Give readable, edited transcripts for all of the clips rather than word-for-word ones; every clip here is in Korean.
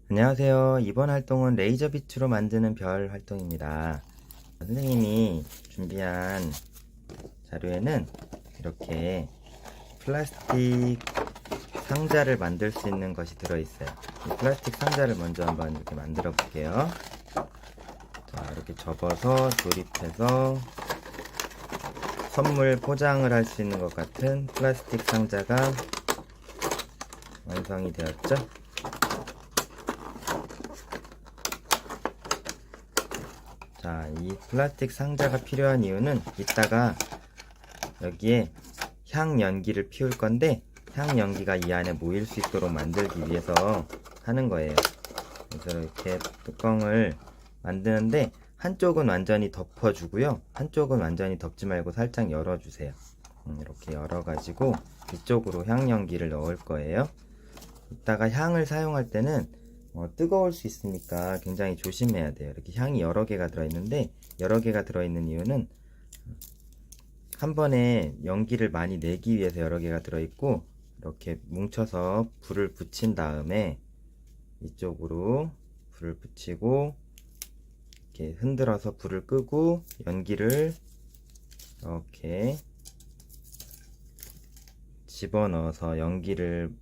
안녕하세요. 이번 활동은 레이저 빛으로 만드는 별 활동입니다. 선생님이 준비한 자료에는 이렇게 플라스틱 상자를 만들 수 있는 것이 들어있어요. 이 플라스틱 상자를 먼저 한번 이렇게 만들어 볼게요. 자, 이렇게 접어서 조립해서 선물 포장을 할 수 있는 것 같은 플라스틱 상자가 완성이 되었죠. 자, 이 플라스틱 상자가 필요한 이유는 이따가 여기에 향 연기를 피울 건데 향 연기가 이 안에 모일 수 있도록 만들기 위해서 하는 거예요. 그래서 이렇게 뚜껑을 만드는데 한쪽은 완전히 덮어주고요, 한쪽은 완전히 덮지 말고 살짝 열어주세요. 이렇게 열어가지고 이쪽으로 향 연기를 넣을 거예요. 이따가 향을 사용할 때는 뜨거울 수 있으니까 굉장히 조심해야 돼요. 이렇게 향이 여러 개가 들어있는데, 여러 개가 들어있는 이유는 한 번에 연기를 많이 내기 위해서 여러 개가 들어있고, 이렇게 뭉쳐서 불을 붙인 다음에 이쪽으로 불을 붙이고 이렇게 흔들어서 불을 끄고 연기를 이렇게 집어넣어서 연기를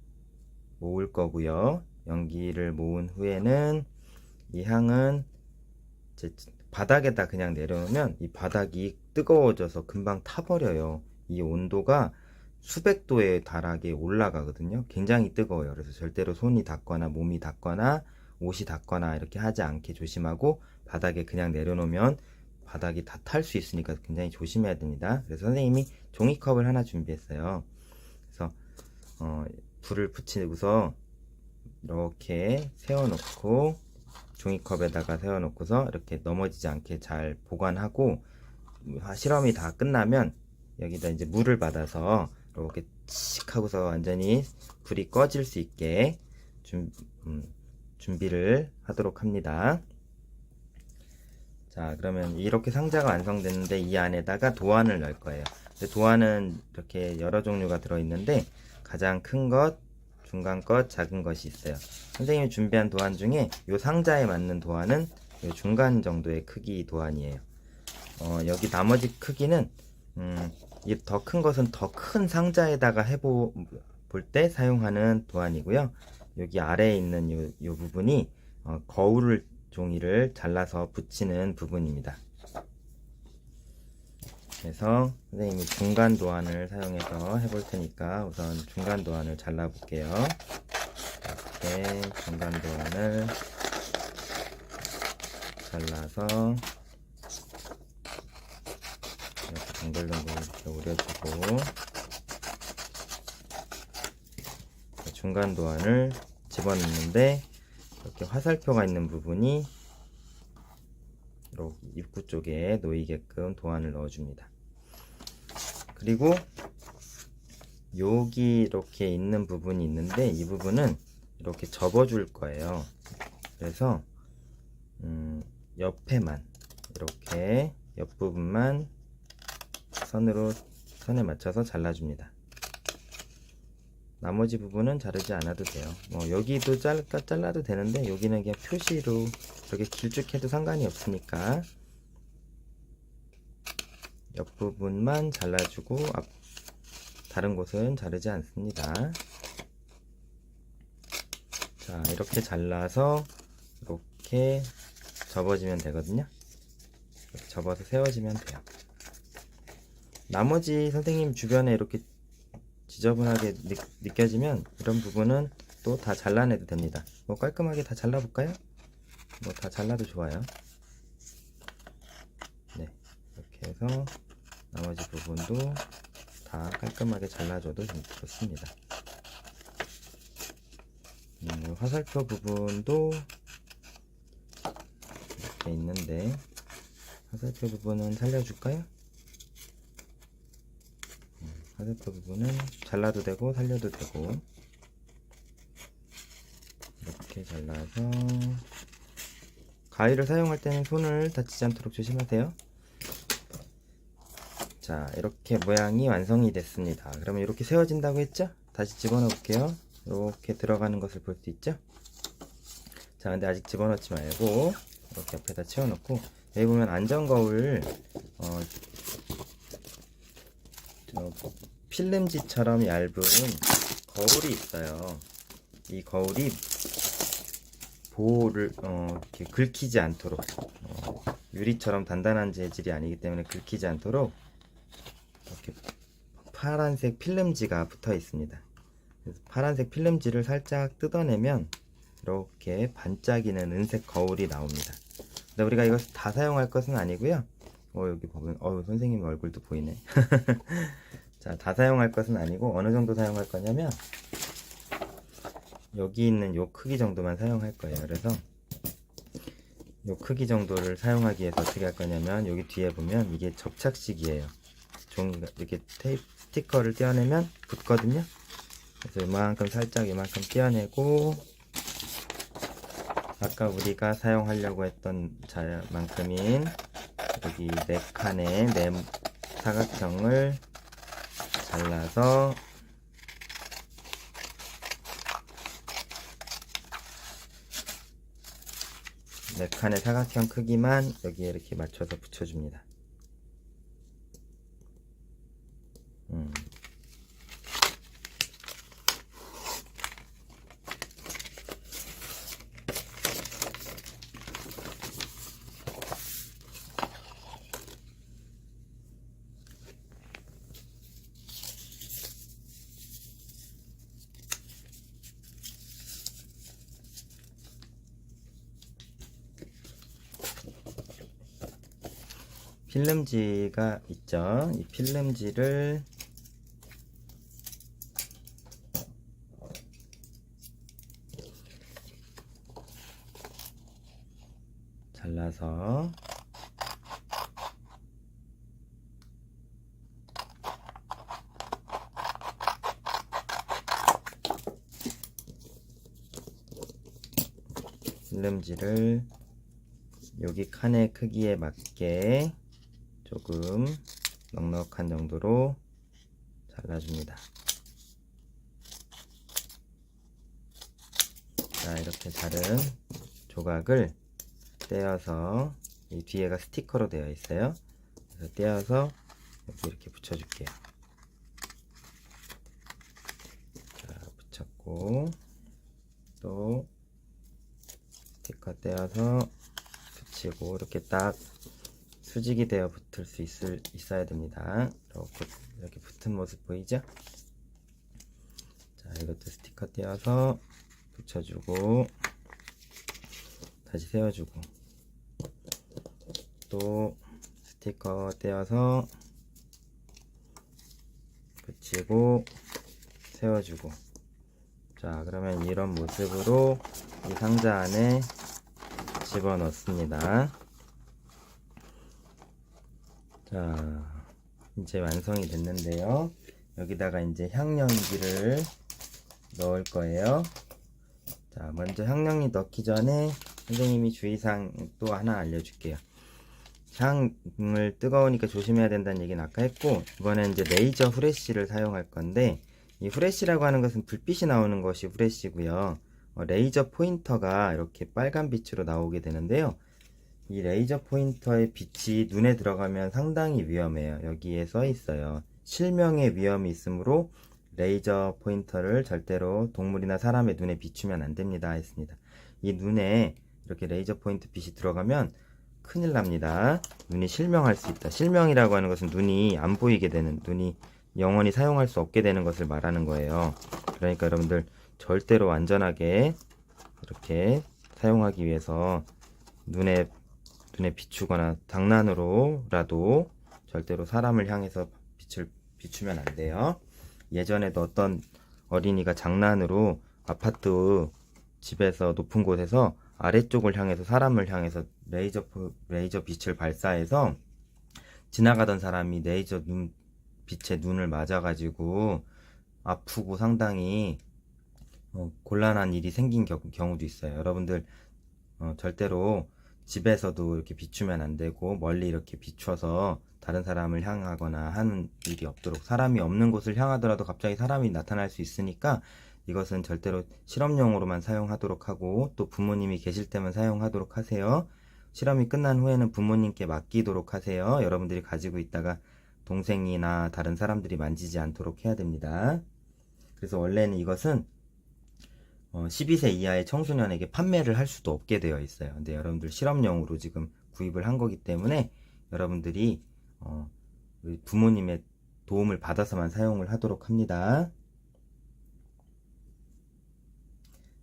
모을 거고요. 연기를 모은 후에는 이 향은 이제 바닥에다 그냥 내려놓으면 이 바닥이 뜨거워져서 금방 타버려요. 이 온도가 수백 도에 달하게 올라가거든요. 굉장히 뜨거워요. 그래서 절대로 손이 닿거나 몸이 닿거나 옷이 닿거나 이렇게 하지 않게 조심하고, 바닥에 그냥 내려놓으면 바닥이 다 탈 수 있으니까 굉장히 조심해야 됩니다. 그래서 선생님이 종이컵을 하나 준비했어요. 그래서 불을 붙이고서 이렇게 세워놓고, 종이컵에다가 세워놓고서 이렇게 넘어지지 않게 잘 보관하고, 실험이 다 끝나면 여기다 이제 물을 받아서 이렇게 칙 하고서 완전히 불이 꺼질 수 있게 준비를 하도록 합니다. 자, 그러면 이렇게 상자가 완성됐는데 이 안에다가 도안을 넣을 거예요. 도안은 이렇게 여러 종류가 들어있는데 가장 큰 것, 중간 것, 작은 것이 있어요. 선생님이 준비한 도안 중에 이 상자에 맞는 도안은 이 중간 정도의 크기 도안이에요. 여기 나머지 크기는 이 더 큰 것은 더 큰 상자에다가 해볼 때 사용하는 도안이고요. 여기 아래에 있는 요 부분이 거울 종이를 잘라서 붙이는 부분입니다. 그래서 선생님이 중간 도안을 사용해서 해볼 테니까 우선 중간 도안을 잘라 볼게요. 이렇게 중간 도안을 잘라서 이렇게 동글동글 이렇게 오려주고, 중간 도안을 집어넣는데 이렇게 화살표가 있는 부분이 이렇게 입구 쪽에 놓이게끔 도안을 넣어줍니다. 그리고 여기 이렇게 있는 부분이 있는데 이 부분은 이렇게 접어줄 거예요. 그래서 옆에만 이렇게 옆부분만 선에 맞춰서 잘라줍니다. 나머지 부분은 자르지 않아도 돼요. 여기도 잘라도 되는데 여기는 그냥 표시로 이렇게 길쭉해도 상관이 없으니까 옆부분만 잘라주고 다른 곳은 자르지 않습니다. 자, 이렇게 잘라서 이렇게 접어지면 되거든요. 이렇게 접어서 세워지면 돼요. 나머지 선생님 주변에 이렇게 지저분하게 느껴지면 이런 부분은 또 다 잘라내도 됩니다. 깔끔하게 다 잘라볼까요? 다 잘라도 좋아요. 네, 이렇게 해서 나머지 부분도 다 깔끔하게 잘라줘도 좋습니다. 화살표 부분도 이렇게 있는데 화살표 부분은 살려줄까요? 화살표 부분은 잘라도 되고 살려도 되고, 이렇게 잘라서 가위를 사용할 때는 손을 다치지 않도록 조심하세요. 자, 이렇게 모양이 완성이 됐습니다. 그러면 이렇게 세워진다고 했죠? 다시 집어넣어 볼게요. 이렇게 들어가는 것을 볼 수 있죠? 자, 근데 아직 집어넣지 말고 이렇게 옆에다 채워놓고, 여기 보면 안전거울 필름지처럼 얇은 거울이 있어요. 이 거울이 보호를 이렇게 긁히지 않도록, 유리처럼 단단한 재질이 아니기 때문에 긁히지 않도록 이렇게 파란색 필름지가 붙어 있습니다. 그래서 파란색 필름지를 살짝 뜯어내면 이렇게 반짝이는 은색 거울이 나옵니다. 근데 우리가 이것을 다 사용할 것은 아니고요. 여기 보면 선생님 얼굴도 보이네. 자, 다 사용할 것은 아니고 어느 정도 사용할 거냐면 여기 있는 요 크기 정도만 사용할 거예요. 그래서 요 크기 정도를 사용하기 위해서 어떻게 할 거냐면, 여기 뒤에 보면 이게 접착식이에요. 종이가 이렇게 스티커를 떼어내면 붙거든요. 그래서 이만큼 살짝 이만큼 떼어내고, 아까 우리가 사용하려고 했던 만큼인 여기 4칸의 사각형을 잘라서 네 칸의 사각형 크기만 여기에 이렇게 맞춰서 붙여줍니다. 필름지가 있죠. 이 필름지를 잘라서 필름지를 여기 칸의 크기에 맞게 조금 넉넉한 정도로 잘라줍니다. 자, 이렇게 자른 조각을 떼어서, 이 뒤에가 스티커로 되어 있어요. 그래서 떼어서 여기 이렇게 붙여줄게요. 자, 붙였고, 또 스티커 떼어서 붙이고, 이렇게 딱 수직이 되어 붙을 수 있어야 됩니다. 이렇게 붙은 모습 보이죠? 자, 이것도 스티커 떼어서 붙여주고, 다시 세워주고, 또 스티커 떼어서 붙이고 세워주고. 자, 그러면 이런 모습으로 이 상자 안에 집어넣습니다. 자, 이제 완성이 됐는데요. 여기다가 이제 향연기를 넣을 거예요. 자, 먼저 향연기 넣기 전에 선생님이 주의사항 또 하나 알려줄게요. 향을 뜨거우니까 조심해야 된다는 얘기는 아까 했고, 이번엔 이제 레이저 후레쉬를 사용할 건데, 이 후레쉬라고 하는 것은 불빛이 나오는 것이 후레쉬고요. 레이저 포인터가 이렇게 빨간 빛으로 나오게 되는데요. 이 레이저 포인터의 빛이 눈에 들어가면 상당히 위험해요. 여기에 써 있어요. 실명의 위험이 있으므로 레이저 포인터를 절대로 동물이나 사람의 눈에 비추면 안 됩니다 했습니다. 이 눈에 이렇게 레이저 포인트 빛이 들어가면 큰일 납니다. 눈이 실명할 수 있다. 실명이라고 하는 것은 눈이 안 보이게 되는, 눈이 영원히 사용할 수 없게 되는 것을 말하는 거예요. 그러니까 여러분들 절대로 안전하게 이렇게 사용하기 위해서 눈에 비추거나 장난으로라도 절대로 사람을 향해서 빛을 비추면 안 돼요. 예전에도 어떤 어린이가 장난으로 아파트 집에서 높은 곳에서 아래쪽을 향해서, 사람을 향해서 레이저 빛을 발사해서 지나가던 사람이 레이저 빛에 눈을 맞아가지고 아프고 상당히 곤란한 일이 생긴 경우도 있어요. 여러분들 절대로 집에서도 이렇게 비추면 안 되고, 멀리 이렇게 비춰서 다른 사람을 향하거나 하는 일이 없도록, 사람이 없는 곳을 향하더라도 갑자기 사람이 나타날 수 있으니까 이것은 절대로 실험용으로만 사용하도록 하고 또 부모님이 계실 때만 사용하도록 하세요. 실험이 끝난 후에는 부모님께 맡기도록 하세요. 여러분들이 가지고 있다가 동생이나 다른 사람들이 만지지 않도록 해야 됩니다. 그래서 원래는 이것은 12세 이하의 청소년에게 판매를 할 수도 없게 되어 있어요. 근데 여러분들 실험용으로 지금 구입을 한 거기 때문에 여러분들이 부모님의 도움을 받아서만 사용을 하도록 합니다.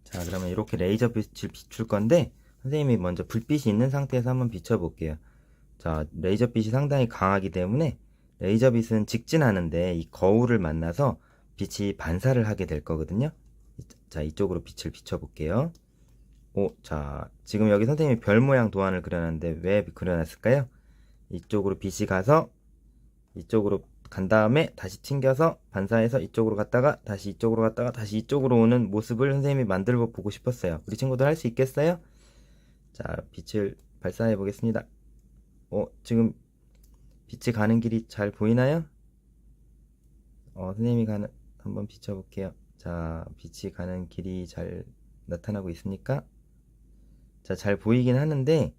자, 그러면 이렇게 레이저 빛을 비출 건데 선생님이 먼저 불빛이 있는 상태에서 한번 비춰 볼게요. 자, 레이저 빛이 상당히 강하기 때문에 레이저 빛은 직진하는데 이 거울을 만나서 빛이 반사를 하게 될 거거든요. 자, 이쪽으로 빛을 비춰 볼게요. 자, 지금 여기 선생님이 별 모양 도안을 그려놨는데 왜 그려놨을까요? 이쪽으로 빛이 가서 이쪽으로 간 다음에 다시 튕겨서 반사해서 이쪽으로 갔다가 다시 이쪽으로 갔다가 다시 이쪽으로 오는 모습을 선생님이 만들어 보고 싶었어요. 우리 친구들 할 수 있겠어요? 자, 빛을 발사해 보겠습니다. 지금 빛이 가는 길이 잘 보이나요? 선생님이 한번 비춰 볼게요. 자, 빛이 가는 길이 잘 나타나고 있습니까? 자, 잘 보이긴 하는데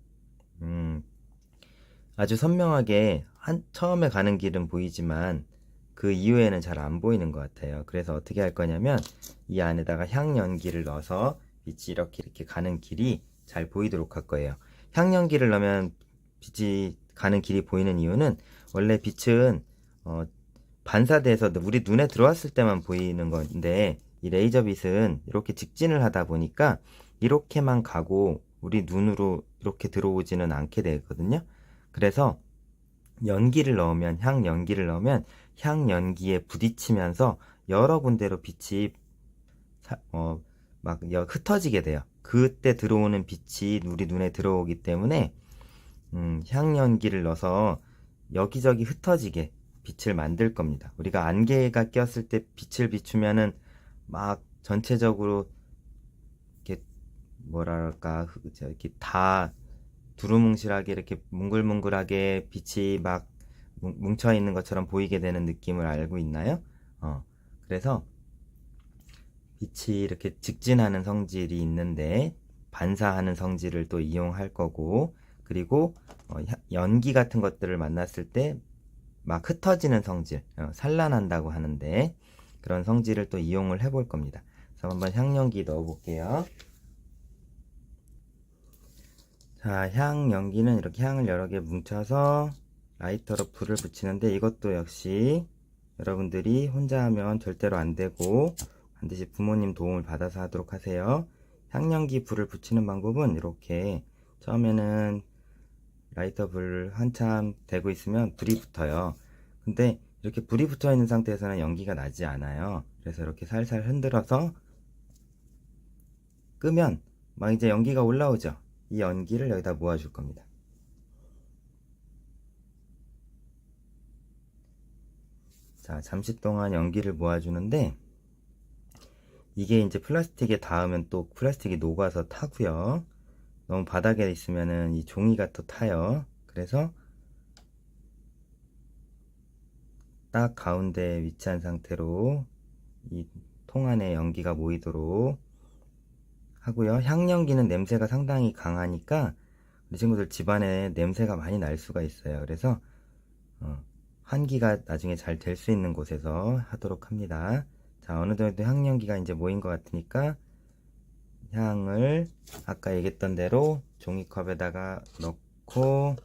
아주 선명하게 처음에 가는 길은 보이지만 그 이후에는 잘 안 보이는 것 같아요. 그래서 어떻게 할 거냐면 이 안에다가 향연기를 넣어서 빛이 이렇게 가는 길이 잘 보이도록 할 거예요. 향연기를 넣으면 빛이 가는 길이 보이는 이유는 원래 빛은 반사돼서 우리 눈에 들어왔을 때만 보이는 건데 이 레이저 빛은 이렇게 직진을 하다 보니까 이렇게만 가고 우리 눈으로 이렇게 들어오지는 않게 되거든요. 그래서 향연기를 넣으면 향연기에 부딪히면서 여러 군데로 빛이 막 흩어지게 돼요. 그때 들어오는 빛이 우리 눈에 들어오기 때문에 향연기를 넣어서 여기저기 흩어지게 빛을 만들 겁니다. 우리가 안개가 꼈을 때 빛을 비추면은 막 전체적으로 이렇게 뭐랄까 이렇게 다 두루뭉실하게 이렇게 뭉글뭉글하게 빛이 막 뭉쳐 있는 것처럼 보이게 되는 느낌을 알고 있나요? 그래서 빛이 이렇게 직진하는 성질이 있는데 반사하는 성질을 또 이용할 거고, 그리고 연기 같은 것들을 만났을 때 막 흩어지는 성질, 산란한다고 하는데 그런 성질을 또 이용을 해볼 겁니다. 그래서 한번 향연기 넣어 볼게요. 자, 향연기는 이렇게 향을 여러 개 뭉쳐서 라이터로 불을 붙이는데 이것도 역시 여러분들이 혼자 하면 절대로 안 되고 반드시 부모님 도움을 받아서 하도록 하세요. 향연기 불을 붙이는 방법은 이렇게 처음에는 라이터 불 한참 대고 있으면 불이 붙어요. 근데 이렇게 불이 붙어 있는 상태에서는 연기가 나지 않아요. 그래서 이렇게 살살 흔들어서 끄면 막 이제 연기가 올라오죠. 이 연기를 여기다 모아줄 겁니다. 자, 잠시 동안 연기를 모아주는데 이게 이제 플라스틱에 닿으면 또 플라스틱이 녹아서 타고요. 너무 바닥에 있으면은 이 종이가 또 타요. 그래서 딱 가운데 위치한 상태로 이 통 안에 연기가 모이도록 하고요. 향연기는 냄새가 상당히 강하니까 우리 친구들 집안에 냄새가 많이 날 수가 있어요. 그래서 환기가 나중에 잘 될 수 있는 곳에서 하도록 합니다. 자, 어느 정도 향연기가 이제 모인 것 같으니까 향을 아까 얘기했던 대로 종이컵에다가 넣고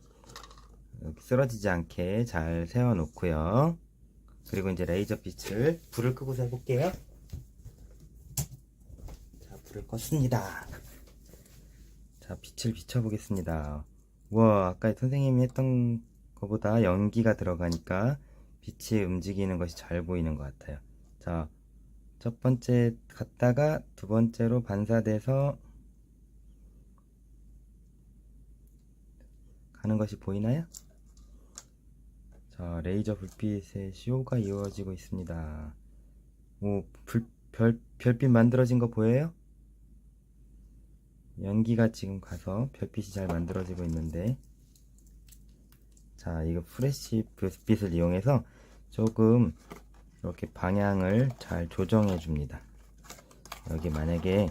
쓰러지지 않게 잘 세워 놓고요. 그리고 이제 레이저 빛을 불을 끄고서 해볼게요. 자, 불을 껐습니다. 자, 빛을 비춰 보겠습니다. 우와, 아까 선생님이 했던 것보다 연기가 들어가니까 빛이 움직이는 것이 잘 보이는 것 같아요. 자, 첫 번째 갔다가 두 번째로 반사돼서 가는 것이 보이나요? 자, 레이저 불빛의 쇼가 이루어지고 있습니다. 별빛 만들어진 거 보여요? 연기가 지금 가서 별빛이 잘 만들어지고 있는데, 자, 이거 프레시 불빛을 이용해서 조금 이렇게 방향을 잘 조정해 줍니다. 여기 만약에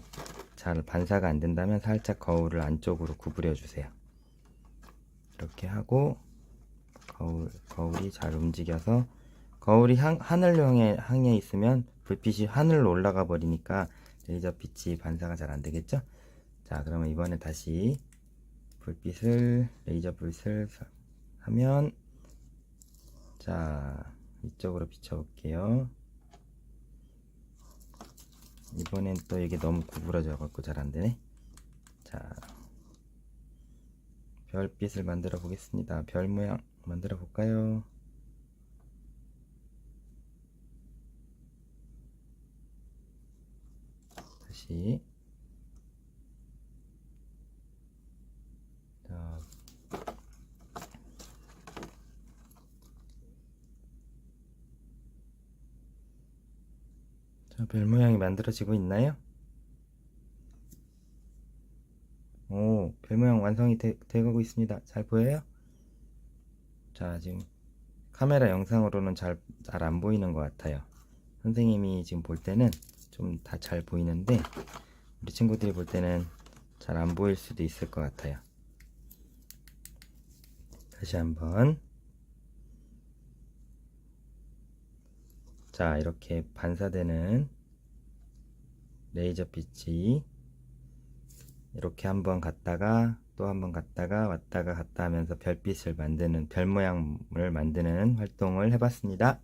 잘 반사가 안 된다면 살짝 거울을 안쪽으로 구부려 주세요. 이렇게 하고 거울이 잘 움직여서 거울이 하늘을 향해 있으면 불빛이 하늘로 올라가 버리니까 레이저 빛이 반사가 잘 안 되겠죠? 자, 그러면 이번에 다시 레이저 불빛을 하면, 자, 이쪽으로 비춰 볼게요. 이번엔 또 이게 너무 구부러져 갖고 잘 안 되네. 자, 별빛을 만들어 보겠습니다. 별 모양 만들어 볼까요? 다시. 자, 별 모양이 만들어지고 있나요? 오, 별 모양 완성이 되고 있습니다. 잘 보여요? 자, 지금 카메라 영상으로는 잘 안 보이는 것 같아요. 선생님이 지금 볼 때는 좀 다 잘 보이는데, 우리 친구들이 볼 때는 잘 안 보일 수도 있을 것 같아요. 다시 한번. 자, 이렇게 반사되는 레이저 빛이 이렇게 한번 갔다가 또 한번 갔다가 왔다가 갔다 하면서 별빛을 만드는, 별 모양을 만드는 활동을 해봤습니다.